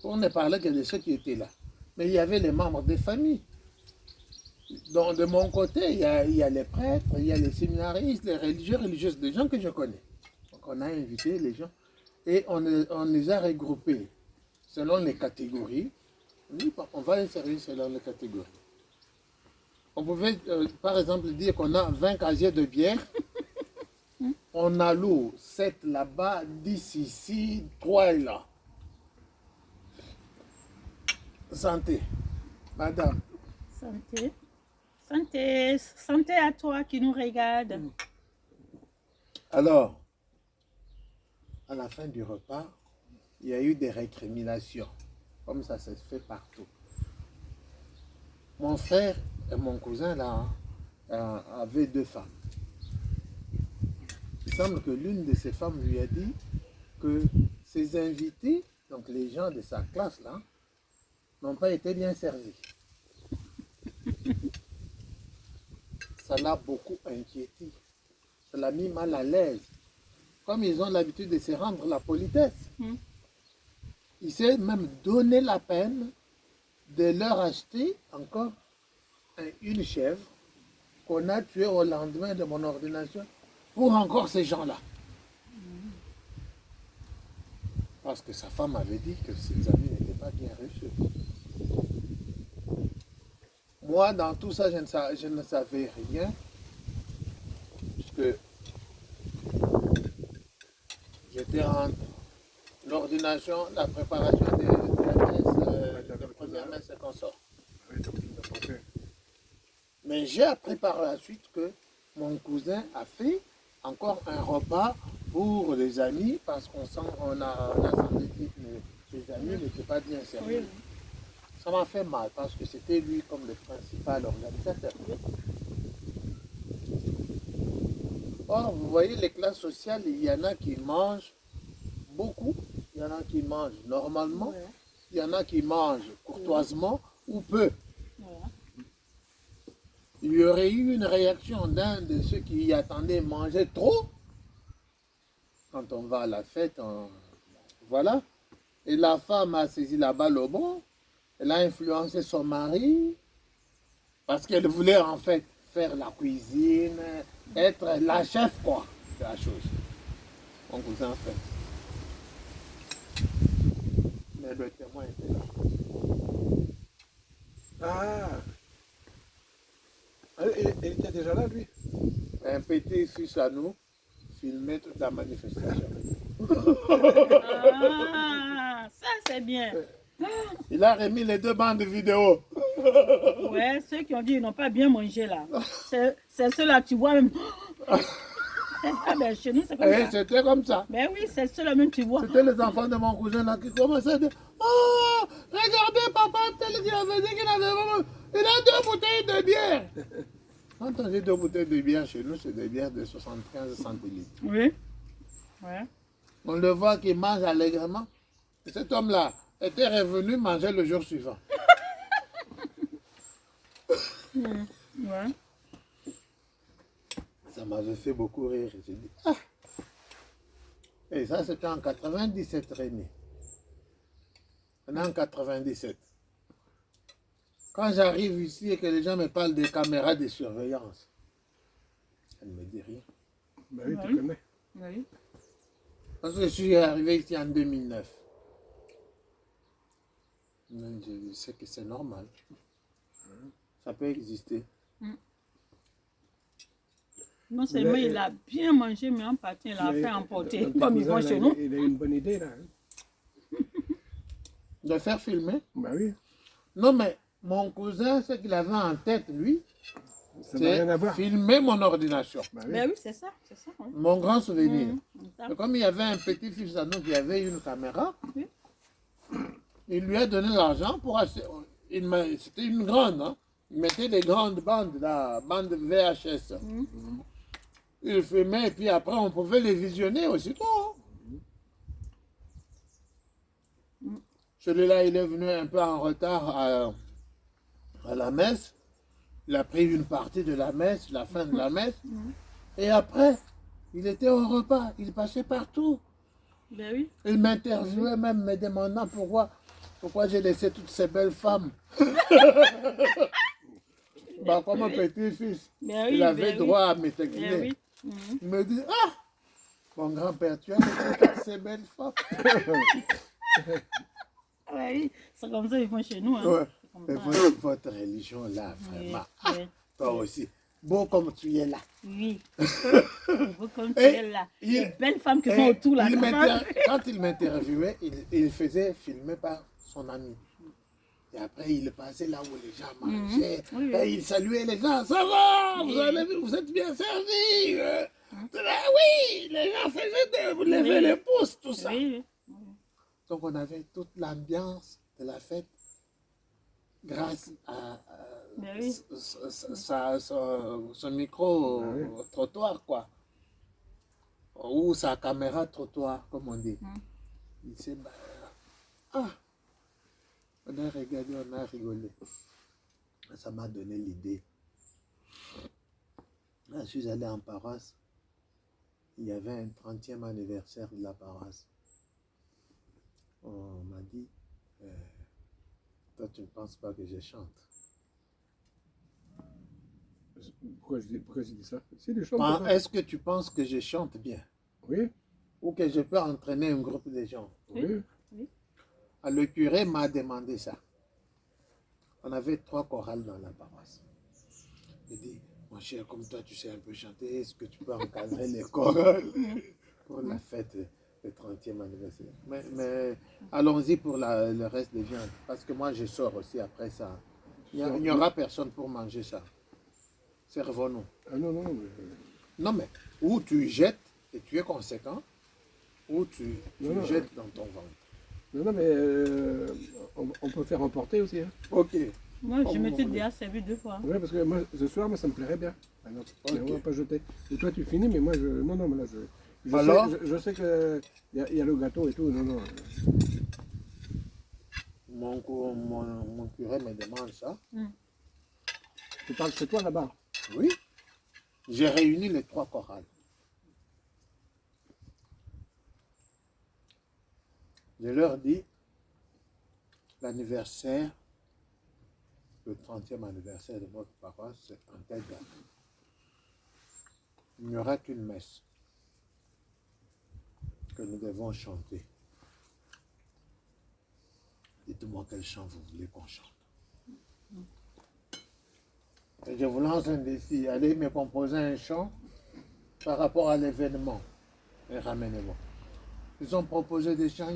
[SPEAKER 3] On ne parlait que de ceux qui étaient là. Mais il y avait les membres des familles. Donc de mon côté, il y a les prêtres, il y a les séminaristes, les religieux, religieuses, des gens que je connais. Donc on a invité les gens et on les a regroupés selon les catégories. Oui, on va les servir selon les catégories. On pouvait par exemple dire qu'on a 20 casiers de bière. On alloue 7 là-bas, 10 ici, 3 là. Santé. Madame.
[SPEAKER 1] Santé. Santé. Santé à toi qui nous regarde.
[SPEAKER 3] Alors, à la fin du repas, il y a eu des récriminations. Comme ça se fait partout. Mon frère et mon cousin là avaient 2 femmes. Il semble que l'une de ces femmes lui a dit que ses invités, donc les gens de sa classe là, n'ont pas été bien servis. Ça l'a beaucoup inquiété. Ça l'a mis mal à l'aise. Comme ils ont l'habitude de se rendre la politesse, il s'est même donné la peine de leur acheter encore une chèvre qu'on a tuée au lendemain de mon ordination pour encore ces gens-là. Parce que sa femme avait dit que ses amis n'étaient pas bien reçus. Moi, dans tout ça, je ne savais rien. Puisque j'étais entre l'ordination, la préparation de la messe, de première messe et qu'on sort. Mais j'ai appris par la suite que mon cousin a fait encore un repas pour les amis parce qu'on a senti que les amis n'étaient pas bien servis.
[SPEAKER 1] Oui.
[SPEAKER 3] Ça m'a fait mal parce que c'était lui comme le principal organisateur. Or, vous voyez, les classes sociales, il y en a qui mangent beaucoup, il y en a qui mangent normalement,
[SPEAKER 1] Ouais.
[SPEAKER 3] il y en a qui mangent courtoisement ou peu.
[SPEAKER 1] Voilà.
[SPEAKER 3] Il y aurait eu une réaction d'un de ceux qui y attendaient manger trop. Quand on va à la fête, voilà. Et la femme a saisi la balle au bon. Elle a influencé son mari parce qu'elle voulait en fait faire la cuisine, être la chef quoi, de la chose. Mon cousin fait. Mais le témoin était là.
[SPEAKER 2] Ah, il était déjà là, lui.
[SPEAKER 3] Un petit fils à nous filmait toute la manifestation.
[SPEAKER 1] Ah, ça c'est bien.
[SPEAKER 3] Il a remis les 2 bandes vidéo.
[SPEAKER 1] Ouais, ceux qui ont dit qu'ils n'ont pas bien mangé là. C'est ceux-là, tu vois même. C'est ça, ben, chez nous, c'est comme
[SPEAKER 3] Et
[SPEAKER 1] ça.
[SPEAKER 3] c'était comme ça.
[SPEAKER 1] Ben oui, c'est ceux-là même, tu vois.
[SPEAKER 3] C'était les enfants de mon cousin là qui commençaient à dire oh, regardez, papa, tel qui avait dit qu'il avait vraiment. Il a 2 bouteilles de bière. Quand on dit 2 bouteilles de bière chez nous, c'est des bières de 75 centilitres.
[SPEAKER 1] Oui. Ouais.
[SPEAKER 3] On le voit qu'il mange allègrement. Et cet homme-là était revenu manger le jour suivant.
[SPEAKER 1] Ouais.
[SPEAKER 3] Ça m'avait fait beaucoup rire. J'ai dit, ah. Et ça, c'était en 97, Rémi. On est en 97. Quand j'arrive ici et que les gens me parlent des caméras de surveillance, ça ne me dit rien.
[SPEAKER 2] Ben oui,
[SPEAKER 1] Ouais.
[SPEAKER 2] tu connais.
[SPEAKER 1] Oui.
[SPEAKER 3] Parce que je suis arrivé ici en 2009. Mais je sais que c'est normal. Ça peut exister.
[SPEAKER 1] Non seulement il a bien mangé, mais en partie, il a fait emporter. Comme ils vont chez nous.
[SPEAKER 2] Il a une bonne idée, là. Hein.
[SPEAKER 3] De faire filmer.
[SPEAKER 2] Ben oui,
[SPEAKER 3] Non, mais mon cousin, ce qu'il avait en tête, lui,
[SPEAKER 2] ça n'a rien à
[SPEAKER 3] c'est
[SPEAKER 2] voir.
[SPEAKER 3] filmer mon ordination.
[SPEAKER 2] Ben oui.
[SPEAKER 1] Ben oui, c'est ça. Oui.
[SPEAKER 3] Mon grand souvenir.
[SPEAKER 1] Ça.
[SPEAKER 3] Et comme il y avait un petit fils à nous qui avait une caméra,
[SPEAKER 1] Oui.
[SPEAKER 3] il lui a donné l'argent pour acheter. C'était une grande, hein. Il mettait des grandes bandes, là, bandes VHS. Il filmait et puis après on pouvait les visionner aussitôt. Hein. Celui-là, il est venu un peu en retard à la messe. Il a pris une partie de la messe, la fin de la messe. Et après, il était au repas. Il passait partout.
[SPEAKER 1] Ben oui.
[SPEAKER 3] Il m'interviewait même, me demandant pourquoi j'ai laissé toutes ces belles femmes. Bah, comme un petit-fils,
[SPEAKER 1] Ben oui,
[SPEAKER 3] il avait
[SPEAKER 1] ben oui.
[SPEAKER 3] droit à
[SPEAKER 1] Ben
[SPEAKER 3] m'éteigner.
[SPEAKER 1] oui.
[SPEAKER 3] Il me dit, ah, mon grand-père, tu as laissé toutes ces belles femmes.
[SPEAKER 1] Ouais, oui. C'est comme ça qu'ils font chez nous. Hein.
[SPEAKER 3] Ouais.
[SPEAKER 1] Comme
[SPEAKER 3] Mais
[SPEAKER 1] ça.
[SPEAKER 3] votre religion là, vraiment.
[SPEAKER 1] Oui, oui.
[SPEAKER 3] Toi aussi, beau comme tu es là.
[SPEAKER 1] Oui. Vous comme tu es là. Les belles femmes qui sont autour là.
[SPEAKER 3] Quand il m'interviewait, il faisait filmer par son ami. Et après, il passait là où les gens mangeaient.
[SPEAKER 1] Oui, oui.
[SPEAKER 3] Et il saluait les gens. Ça va, vous êtes bien servis. Oui, les gens faisaient lever les pouces, tout ça.
[SPEAKER 1] Oui, oui.
[SPEAKER 3] Donc, on avait toute l'ambiance de la fête grâce à
[SPEAKER 1] Ben oui.
[SPEAKER 3] son micro
[SPEAKER 2] oui.
[SPEAKER 3] trottoir, quoi. Ou sa caméra trottoir, comme on dit. Il s'est on a regardé, on a rigolé. Ça m'a donné l'idée. Là, je suis allé en paroisse. Il y avait un 30e anniversaire de la paroisse. On m'a dit, toi tu ne penses pas que je chante.
[SPEAKER 2] Pourquoi je dis ça? C'est des choses.
[SPEAKER 3] Est-ce que tu penses que je chante bien?
[SPEAKER 2] Oui,
[SPEAKER 3] Ou que je peux entraîner un groupe de gens?
[SPEAKER 2] oui.
[SPEAKER 3] Le curé m'a demandé ça. On avait 3 chorales dans la paroisse. Il dit, mon cher, comme toi tu sais un peu chanter, est-ce que tu peux encadrer les chorales pour la fête, le 30e anniversaire? Mais allons-y pour le reste des viandes. Parce que moi je sors aussi après ça. Il n'y aura personne pour manger ça. Servons-nous.
[SPEAKER 2] Ah non, non.
[SPEAKER 3] Non mais, ou tu jettes et tu es conséquent, ou tu jettes dans ton ventre.
[SPEAKER 2] Non, non, mais on peut faire emporter aussi. Hein.
[SPEAKER 3] Ok.
[SPEAKER 1] Moi, je m'étais déjà servi 2 fois.
[SPEAKER 2] Oui, parce que moi, ce soir, moi, ça me plairait bien. Alors,
[SPEAKER 3] Ok.
[SPEAKER 2] on va pas jeter. Et toi, tu finis, mais moi, je. Non, non, mais là,
[SPEAKER 3] Alors
[SPEAKER 2] je sais que il y a le gâteau et tout. Non, non.
[SPEAKER 3] Mon curé me demande ça.
[SPEAKER 2] Tu parles chez toi là-bas.
[SPEAKER 3] Oui. J'ai réuni les 3 chorales. Je leur dis, l'anniversaire, le 30e anniversaire de notre paroisse, c'est un tel date. Il n'y aura qu'une messe que nous devons chanter. Dites-moi quel chant vous voulez qu'on chante. Et je vous lance un défi. Allez me composer un chant par rapport à l'événement. Et ramenez-moi. Ils ont proposé des chants.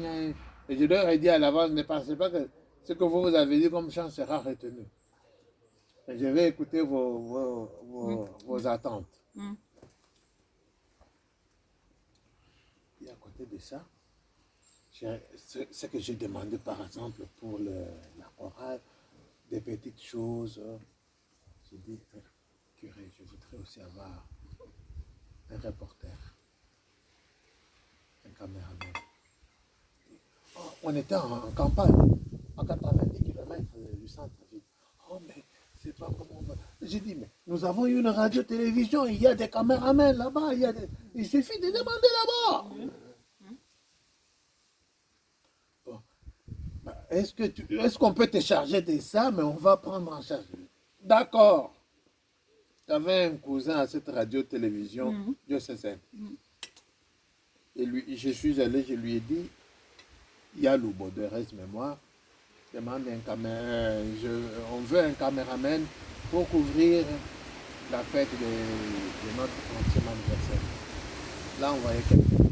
[SPEAKER 3] Et je leur ai dit à l'avance, ne pensez pas que ce que vous avez dit comme chant sera retenu. Et je vais écouter vos attentes. Et à côté de ça, ce que j'ai demandé par exemple pour la chorale, des petites choses. J'ai dit, curé, je voudrais aussi avoir un reporter, un caméraman. Oh, on était en campagne, à 90 km du centre-ville. Oh, mais c'est pas comment on va. J'ai dit, mais nous avons une radio-télévision, il y a des caméramans là-bas, il suffit de demander là-bas. Bon. Est-ce qu'on peut te charger de ça, mais on va prendre en charge. D'accord. J'avais un cousin à cette radio-télévision, Dieu sait. Et lui, je suis allé, je lui ai dit, il y a Loubo de reste mémoire, demande un on veut un caméraman pour couvrir la fête de notre 30e anniversaire. Là, on voyait quelqu'un.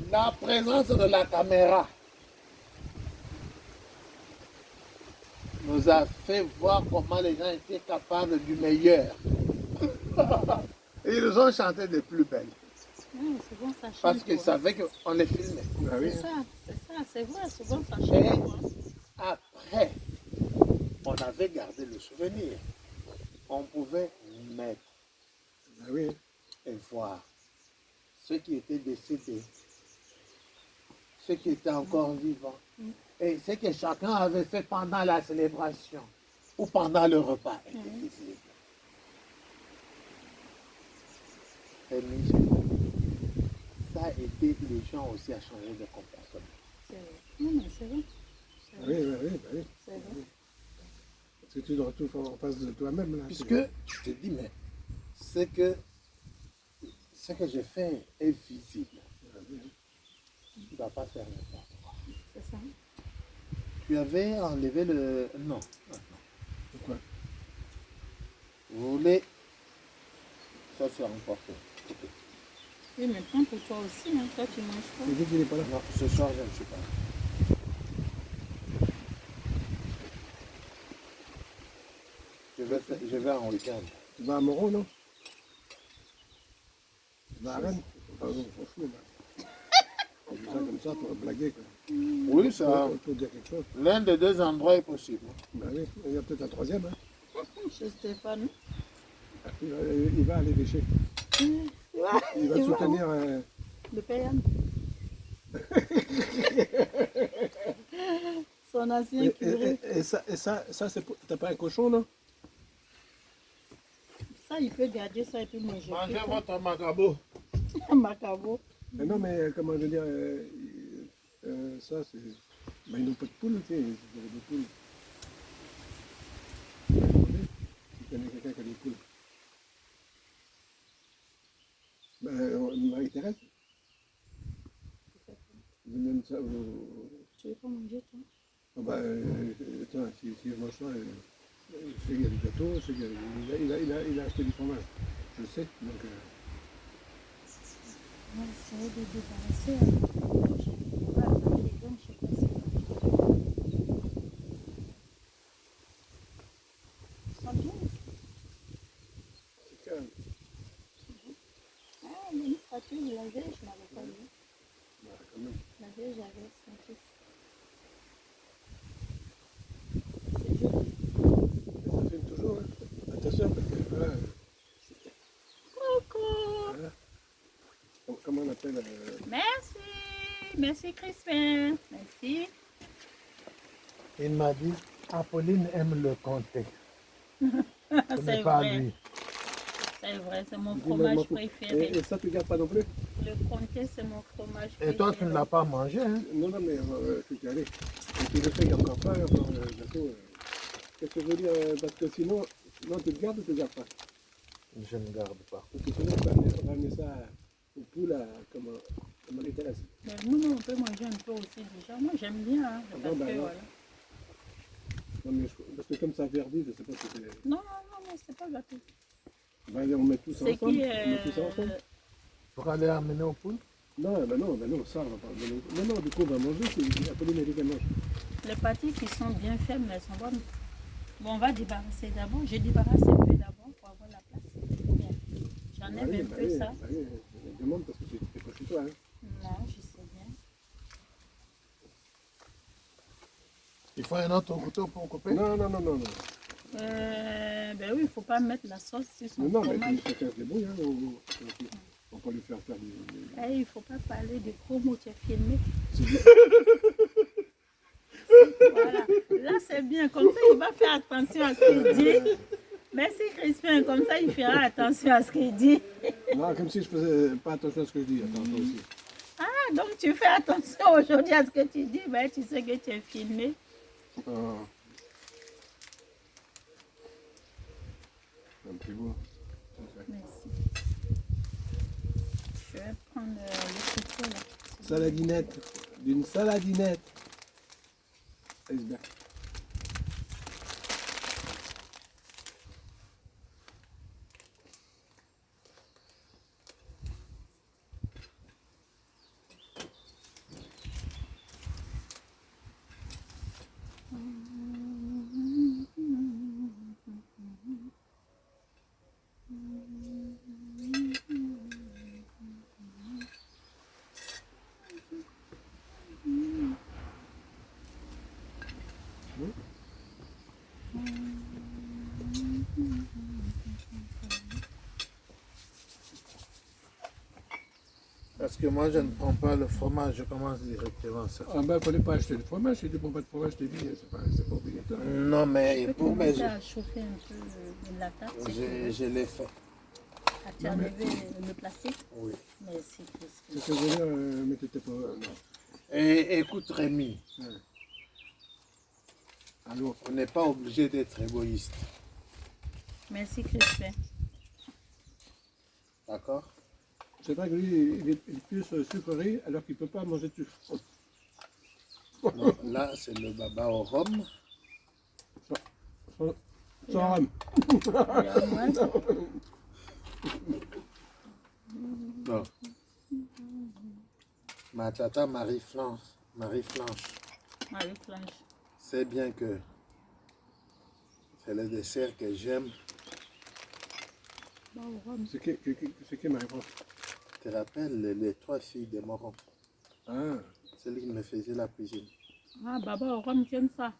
[SPEAKER 3] La présence de la caméra nous a fait voir comment les gens étaient capables du meilleur. Et ils ont chanté de plus belles.
[SPEAKER 1] Souvent ça change.
[SPEAKER 3] Parce qu'ils savaient qu'on les filmait.
[SPEAKER 2] Ah oui.
[SPEAKER 1] C'est ça, c'est vrai, souvent ça
[SPEAKER 3] Et
[SPEAKER 1] change.
[SPEAKER 3] après, on avait gardé le souvenir. On pouvait mettre
[SPEAKER 2] Ah oui.
[SPEAKER 3] et voir ceux qui étaient décédés, ceux qui étaient encore vivants, et ce que chacun avait fait pendant la célébration ou pendant le repas était visible. Et ça a aidé les gens aussi à changer de comportement.
[SPEAKER 1] C'est vrai. Non, mais c'est vrai.
[SPEAKER 2] Ah oui, oui.
[SPEAKER 1] C'est vrai.
[SPEAKER 2] Parce que tu dois tout faire en face de toi-même. Là.
[SPEAKER 3] Puisque tu te dis, mais c'est que ce que j'ai fait est visible. Tu ne vas pas faire n'importe quoi.
[SPEAKER 1] C'est ça.
[SPEAKER 3] Tu avais enlevé le... Non.
[SPEAKER 2] Pourquoi?
[SPEAKER 3] Vous voulez... Ça, c'est emporté.
[SPEAKER 1] Oui, mais prends pour toi aussi, hein. Toi tu manges pas.
[SPEAKER 2] C'est dit qu'il n'est pas là.
[SPEAKER 3] Non, ce soir, je ne suis pas là. Je vais en week-end.
[SPEAKER 2] Tu vas à Moreau, non? Tu vas à Rennes? Pardon, franchement. On dit ça comme ça pour blaguer. Quoi.
[SPEAKER 3] Oui, ça...
[SPEAKER 2] Pour dire quelque chose.
[SPEAKER 3] L'un des deux endroits est possible.
[SPEAKER 2] Bah oui, il y a peut-être un troisième. Hein.
[SPEAKER 1] Chez Stéphane.
[SPEAKER 2] Il va aller lécher. Il va soutenir...
[SPEAKER 1] Le père. Son ancien curé.
[SPEAKER 2] Et ça c'est pour... T'as pas un cochon, non?
[SPEAKER 1] Ça, il peut garder ça et puis manger.
[SPEAKER 3] Mangez votre macabo.
[SPEAKER 1] Macabo.
[SPEAKER 2] Mais non, mais comment je veux dire... ça, c'est... Ben, ils n'ont pas de poule, tu sais. Ils ont des poules. Tu connais quelqu'un qui a des poules? Marie-Thérèse? Je donne ça au...
[SPEAKER 1] Tu veux pas manger, toi?
[SPEAKER 2] Ah bah, attends, si je mange ça, je sais qu'il y a du gâteau, je sais qu'il a acheté du fromage. Je sais, donc...
[SPEAKER 1] On va essayer de débarrasser. On va attendre les gants, je sais pas si... Ils sont bien ici.
[SPEAKER 2] C'est calme.
[SPEAKER 1] Ah, l'administrateur, il l'avait, je n'avais pas vu.
[SPEAKER 2] Bah, quand même.
[SPEAKER 1] L'avais, j'avais son fils. C'est joli.
[SPEAKER 2] Ça filme toujours, hein. Attention, parce que voilà...
[SPEAKER 1] Coucou!
[SPEAKER 2] Voilà. Comment on appelle...
[SPEAKER 1] Merci! Merci Crispin! Merci!
[SPEAKER 3] Il m'a dit, Apolline aime le comté. Ce n'est
[SPEAKER 1] C'est
[SPEAKER 3] pas
[SPEAKER 1] vrai.
[SPEAKER 3] lui.
[SPEAKER 1] C'est vrai, c'est mon
[SPEAKER 2] dis,
[SPEAKER 1] fromage
[SPEAKER 2] maman,
[SPEAKER 1] préféré.
[SPEAKER 2] Et ça, tu gardes pas non plus?
[SPEAKER 1] Le comté, c'est mon fromage préféré.
[SPEAKER 3] Et toi, tu ne l'as pas mangé, hein?
[SPEAKER 2] Non, mais je suis allé. Et puis je sais qu'il y a encore pas, encore gâteau. Qu'est-ce que je veux dire? Parce que sinon, non, tu te gardes ou tu ne gardes pas?
[SPEAKER 3] Je ne garde pas.
[SPEAKER 2] Parce que sinon, on va amener ça au poules comme Marie-Thérèse.
[SPEAKER 1] Mais nous, on peut manger un peu aussi déjà. Moi, j'aime bien, hein, parce
[SPEAKER 2] bon, ben,
[SPEAKER 1] que
[SPEAKER 2] alors.
[SPEAKER 1] voilà.
[SPEAKER 2] Non, mais parce que comme ça verdit, je ne sais pas si c'est...
[SPEAKER 1] Non, non, non, non, c'est pas gâté.
[SPEAKER 2] Bah, allez, on met tout ça
[SPEAKER 1] C'est
[SPEAKER 2] ensemble.
[SPEAKER 1] qui
[SPEAKER 2] On met tout ça ensemble.
[SPEAKER 3] Pour aller amener au poule.
[SPEAKER 2] Non, non, ça, on va pas donner. Non, non, du coup, on va manger, c'est Apolline elle mange.
[SPEAKER 1] les pâtés qui sont bien faits, mais elles sont bonnes. Bon, on va débarrasser d'abord. Je débarrasse un peu d'abord pour avoir la place. Bien. J'enlève un peu ça.
[SPEAKER 2] Oui, je demande parce que c'est pas chez toi. Hein.
[SPEAKER 1] Non, je sais bien.
[SPEAKER 3] Il faut un autre couteau pour couper.
[SPEAKER 2] Non.
[SPEAKER 1] Ben oui, il ne faut pas mettre la sauce sur son
[SPEAKER 2] Non,
[SPEAKER 1] fromage.
[SPEAKER 2] mais chacun se débrouille. Hein, on va pas lui faire du...
[SPEAKER 1] Eh, il ne faut pas parler de gros mots, tu es filmé. Voilà. Là, c'est bien. Comme ça, il va faire attention à ce qu'il dit. Merci, Crispin. Comme ça, il fera attention à ce qu'il dit.
[SPEAKER 2] Non, comme si je faisais pas attention à ce que je dis. Attends, toi aussi.
[SPEAKER 1] Ah, donc tu fais attention aujourd'hui à ce que tu dis. Ben, tu sais que tu es filmé.
[SPEAKER 2] Ah. Un petit bout.
[SPEAKER 1] Merci. Je vais prendre le couteau là.
[SPEAKER 2] Saladinette. D'une saladinette. Iceberg.
[SPEAKER 3] Parce que moi, je ne prends pas le fromage, je commence directement ça.
[SPEAKER 2] Ah ben, il ne fallait pas acheter de fromage. Si tu ne prends pas de fromage, je t'ai dit, c'est pas obligatoire.
[SPEAKER 3] Non, mais
[SPEAKER 1] Je peux
[SPEAKER 3] pour mes
[SPEAKER 1] commencer à chauffer un peu la table. Si tu veux.
[SPEAKER 3] je l'ai fait.
[SPEAKER 1] Ah, tu as enlevé le plastique?
[SPEAKER 3] Oui.
[SPEAKER 1] Merci, Crispin.
[SPEAKER 2] C'est ce que je veux dire, mais tu n'étais pas... non.
[SPEAKER 3] Et écoute, Rémi,
[SPEAKER 2] Allô.
[SPEAKER 3] on n'est pas obligé d'être égoïste.
[SPEAKER 1] Merci, Crispin.
[SPEAKER 3] D'accord?
[SPEAKER 2] C'est vrai que lui, il est plus sucrerie alors qu'il ne peut pas manger de sucre.
[SPEAKER 3] Non, là, c'est le baba au rhum.
[SPEAKER 2] Sans rhum.
[SPEAKER 3] Non. Ma tata Marie-Flanche,
[SPEAKER 1] Marie-Flanche.
[SPEAKER 3] c'est bien que c'est le dessert que j'aime.
[SPEAKER 2] C'est qui Marie-France?
[SPEAKER 3] Tu te rappelles les trois filles de Moron?
[SPEAKER 2] Ah,
[SPEAKER 3] Celle qui me faisait la cuisine.
[SPEAKER 1] Ah, baba au rhum, j'aime ça.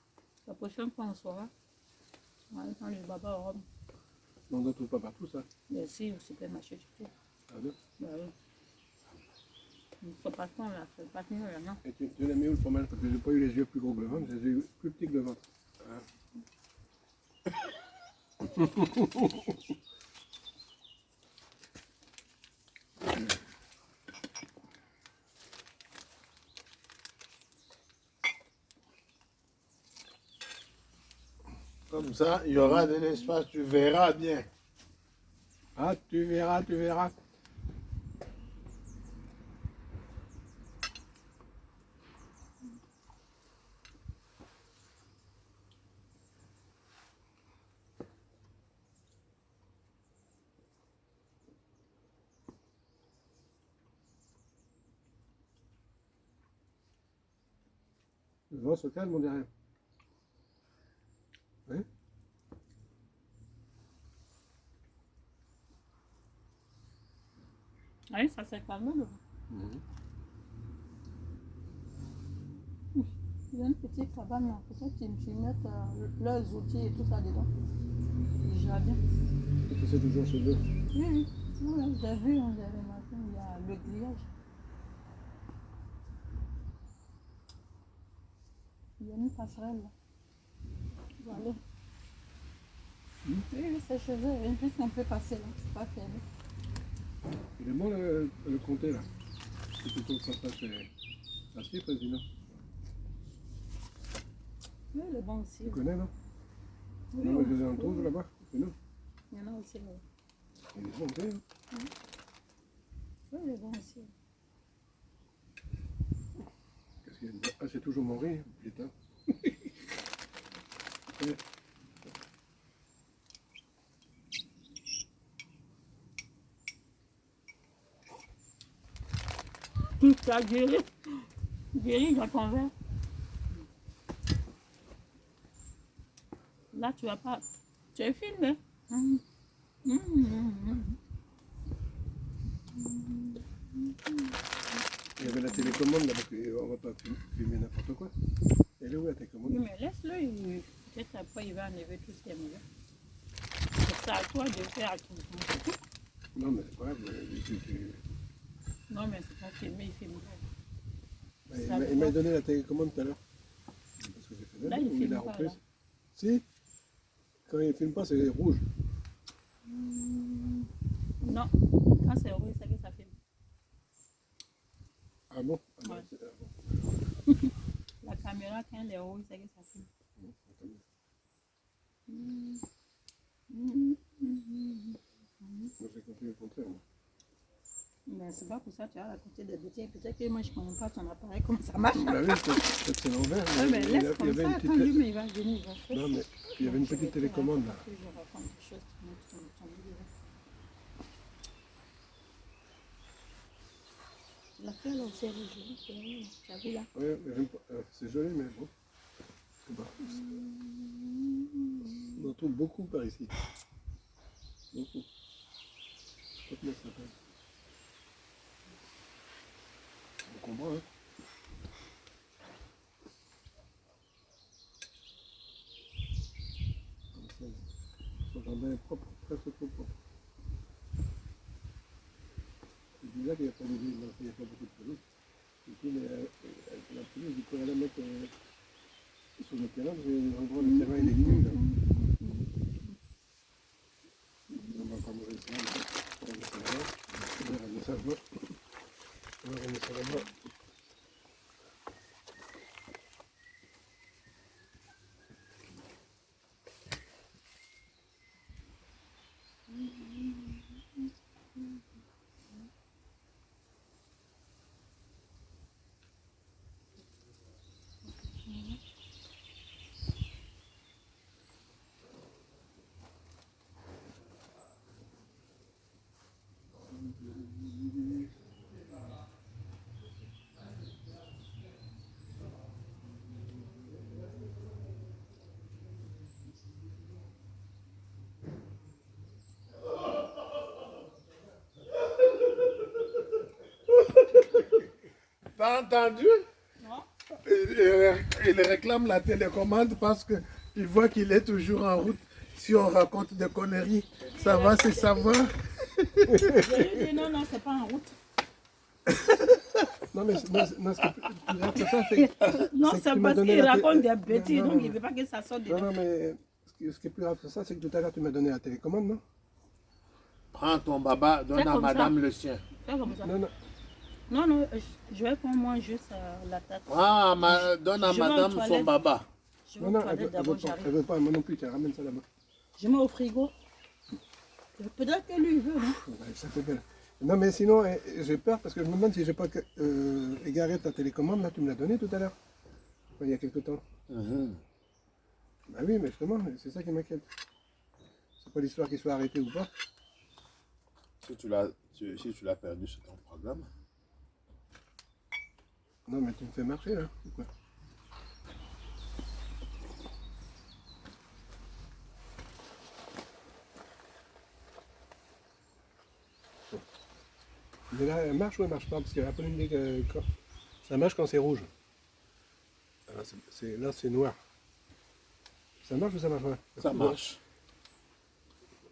[SPEAKER 1] La prochaine fois, on saura. On va prendre le baba au rhum.
[SPEAKER 2] on ne trouve pas partout ça.
[SPEAKER 1] Merci, au supermarché, tu trouves.
[SPEAKER 2] Ah, non.
[SPEAKER 1] Bah oui. Ce patron là, c'est le patron là, non?
[SPEAKER 2] Et tu l'as mis où le fromage? Parce que je n'ai pas eu les yeux plus gros que le ventre, j'ai les yeux plus petits que le ventre. Ah.
[SPEAKER 3] Comme ça, il y aura de l'espace, tu verras bien.
[SPEAKER 2] Ah, tu verras, tu verras. Le vent se calme, on dirait. Oui?
[SPEAKER 1] Oui, ça c'est pas mal. Il y a une petite cabane là, peut-être qu'ils mettent leurs outils et tout ça dedans. Du jardin.
[SPEAKER 2] Et que c'est toujours chez eux.
[SPEAKER 1] Oui, oui. J'ai vu, on dirait matin, il y a le grillage. Il y a une passerelle là. Voilà. Oui, c'est chez eux. En plus, on peut passer là, c'est pas fermé.
[SPEAKER 2] Il est bon le comté là. C'est plutôt que ça passe assez président.
[SPEAKER 1] Oui, il est bon aussi.
[SPEAKER 2] Tu connais, non?
[SPEAKER 1] Oui,
[SPEAKER 2] Non, mais je les en trouve là-bas, c'est nous.
[SPEAKER 1] il y en a aussi là.
[SPEAKER 2] Il est bon, hein?
[SPEAKER 1] Oui, il est bon aussi.
[SPEAKER 2] Qu'est-ce qu'il y a dedans? Ah, c'est toujours mon riz, putain. Ouais.
[SPEAKER 1] Tu as guéri. Guéri dans ton verre. Là, tu vas pas. Tu es filmé.
[SPEAKER 2] Il y avait la télécommande là, parce qu'on ne va pas filmer n'importe quoi. Elle est où la télécommande?
[SPEAKER 1] Oui, mais laisse-le. Peut-être après, il va enlever tout ce qui est mauvais. C'est à toi de faire attention.
[SPEAKER 2] Non, mais c'est pas grave.
[SPEAKER 1] Non, mais c'est pas filmé, il filme pas.
[SPEAKER 2] Il m'a donné la télécommande tout à l'heure. Parce que j'ai fait
[SPEAKER 1] Là, il filme pas, là.
[SPEAKER 2] Si. Quand il ne filme pas, c'est rouge.
[SPEAKER 1] Non, quand c'est rouge, c'est que ça filme.
[SPEAKER 2] Ah bon? Ah,
[SPEAKER 1] Ouais.
[SPEAKER 2] bon.
[SPEAKER 1] La caméra, quand elle est rouge, c'est que ça filme.
[SPEAKER 2] Moi, j'ai compris le contraire. Moi.
[SPEAKER 1] Mais c'est pas pour ça que tu as raconté des bêtises. Peut-être que moi, je ne connais pas ton appareil, comment ça marche.
[SPEAKER 2] Bah oui, peut-être c'est l'envers.
[SPEAKER 1] Oui, mais
[SPEAKER 2] il y
[SPEAKER 1] laisse
[SPEAKER 2] avait
[SPEAKER 1] comme
[SPEAKER 2] une
[SPEAKER 1] ça,
[SPEAKER 2] petite-
[SPEAKER 1] quand lui, il va venir, il va faire.
[SPEAKER 2] Non, mais il y avait une petite télécommande là.
[SPEAKER 1] Je raconte des choses qui montrent ton vidéo. L'affaire là aussi, elle est jolie. Tu as vu là?
[SPEAKER 2] Ouais, mais j'aime pas. C'est joli, mais bon. Je sais pas. On en trouve beaucoup par ici. Beaucoup. Je sais pas comment ça s'appelle. On comprend, hein. Son jardin est propre, presque trop propre. C'est bizarre qu'il n'y a pas il n'y a pas beaucoup de pelouse. Du coup, la pelouse, du coup, elle la mettre sur le terrain, parce que l'endroit, le terrain, il est nu, là. On va pas manger ça, on va mettre ça là-bas. On va ramener ça là-bas. On va ramener ça là-bas. T'as entendu?
[SPEAKER 1] Non?
[SPEAKER 3] Il réclame la télécommande parce qu'il voit qu'il est toujours en route. Si on raconte des conneries, ça va, c'est savoir.
[SPEAKER 1] Je lui dis non, non, c'est pas en route.
[SPEAKER 2] Non, mais ce qui est plus grave que ça, c'est.
[SPEAKER 1] Non,
[SPEAKER 2] C'est que
[SPEAKER 1] c'est
[SPEAKER 2] tu m'as
[SPEAKER 1] parce
[SPEAKER 2] donné
[SPEAKER 1] qu'il
[SPEAKER 2] la
[SPEAKER 1] raconte
[SPEAKER 2] té-
[SPEAKER 1] des bêtises,
[SPEAKER 2] Non,
[SPEAKER 1] donc
[SPEAKER 2] non,
[SPEAKER 1] il ne veut pas que ça sorte de
[SPEAKER 2] Non,
[SPEAKER 1] là.
[SPEAKER 2] non, mais ce qui est plus grave que ça, c'est que tout à l'heure, tu m'as donné la télécommande, non?
[SPEAKER 3] Prends ton baba, donne
[SPEAKER 1] Fais
[SPEAKER 3] à
[SPEAKER 1] comme ça.
[SPEAKER 3] madame le sien.
[SPEAKER 1] Fais comme ça.
[SPEAKER 2] Non, non.
[SPEAKER 1] Non, non, je vais prendre moi juste la tête.
[SPEAKER 3] Donne à
[SPEAKER 1] Je vais aux
[SPEAKER 3] madame son
[SPEAKER 1] toilettes.
[SPEAKER 3] baba.
[SPEAKER 1] Je vais
[SPEAKER 2] Non,
[SPEAKER 1] aux
[SPEAKER 2] non, elle
[SPEAKER 1] toilettes
[SPEAKER 2] veut,
[SPEAKER 1] d'abord,
[SPEAKER 2] pas. Elle
[SPEAKER 1] j'arrive.
[SPEAKER 2] veut pas, moi non plus, tiens, ramène ça là-bas.
[SPEAKER 1] Je mets au frigo. Peut-être que lui, il veut, non?
[SPEAKER 2] Ouais, ça fait belle. Non, mais sinon, j'ai peur parce que je me demande si j'ai pas égaré ta télécommande, là, tu me l'as donnée tout à l'heure. Enfin, il y a quelque temps. Bah oui, mais justement, c'est ça qui m'inquiète. C'est pas l'histoire qu'il soit arrêté ou pas.
[SPEAKER 3] Si tu l'as perdu, c'est ton problème.
[SPEAKER 2] Non, mais tu me fais marcher, là, ou quoi? Mais là, elle marche ou elle marche pas? Parce que la Pauline dit que ça marche quand c'est rouge. Alors, là, c'est noir. Ça marche ou ça marche pas?
[SPEAKER 3] Ça marche.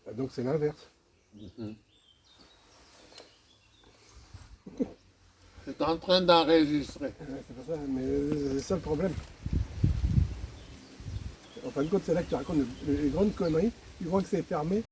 [SPEAKER 2] Ah, donc c'est l'inverse.
[SPEAKER 3] C'est en train d'enregistrer.
[SPEAKER 2] Ouais, c'est pas ça, mais c'est ça le problème. En fin de compte, c'est là que tu racontes les grandes conneries. Tu crois que c'est fermé.